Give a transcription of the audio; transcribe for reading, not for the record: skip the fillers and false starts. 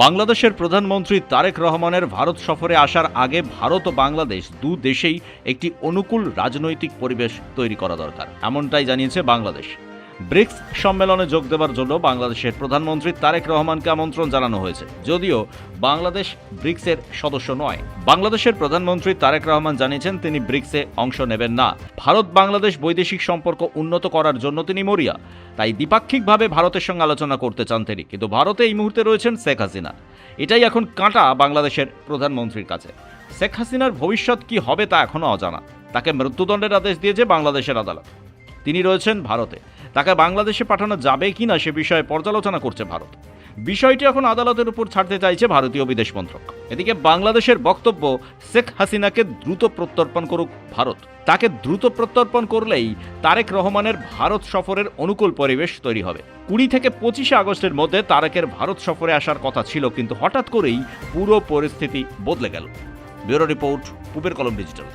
বাংলাদেশের প্রধানমন্ত্রী তারেক রহমানের ভারত সফরে আসার আগে ভারত ও বাংলাদেশ দু দেশেই একটি অনুকূল রাজনৈতিক পরিবেশ তৈরি করা দরকার, এমনটাই জানিয়েছে বাংলাদেশ। ব্রিক্স সম্মেলনে যোগ দেওয়ার জন্য বাংলাদেশের প্রধানমন্ত্রী তারেক রহমানকে আমন্ত্রণ জানানো হয়েছে, যদিও বাংলাদেশ ব্রিক্সের সদস্য নয়। বাংলাদেশের প্রধানমন্ত্রী তারেক রহমান জানিয়েছেন তিনি ব্রিক্সে অংশ নেবেন না। ভারত বাংলাদেশ বৈদেশিক সম্পর্ক উন্নত করার জন্য তিনি মরিয়া, তাই দ্বিপাক্ষিকভাবে ভারতের সঙ্গে আলোচনা করতে চান তিনি। কিন্তু ভারতে এই মুহূর্তে রয়েছেন শেখ হাসিনা, এটাই এখন কাঁটা বাংলাদেশের প্রধানমন্ত্রীর কাছে। শেখ হাসিনার ভবিষ্যৎ কি হবে তা এখনও অজানা। তাকে মৃত্যুদণ্ডের আদেশ দিয়েছে বাংলাদেশের আদালত। তিনি রয়েছেন ভারতে, তাকে বাংলাদেশে পাঠানো যাবে কিনা সে বিষয়ে পর্যালোচনা করছে ভারত। বিষয়টি এখন আদালতের উপর ছাড়তে চাইছে ভারতীয় বিদেশ মন্ত্রক। এদিকে বাংলাদেশের বক্তব্য, শেখ হাসিনাকে দ্রুত প্রত্যর্পণ করুক ভারত। তাকে দ্রুত প্রত্যর্পণ করলেই তারেক রহমানের ভারত সফরের অনুকূল পরিবেশ তৈরি হবে। 20 থেকে 25 আগস্টের মধ্যে তারেকের ভারত সফরে আসার কথা ছিল, কিন্তু হঠাৎ করেই পুরো পরিস্থিতি বদলে গেল। ব্যুরো রিপোর্ট, পূবের কলম ডিজিটাল।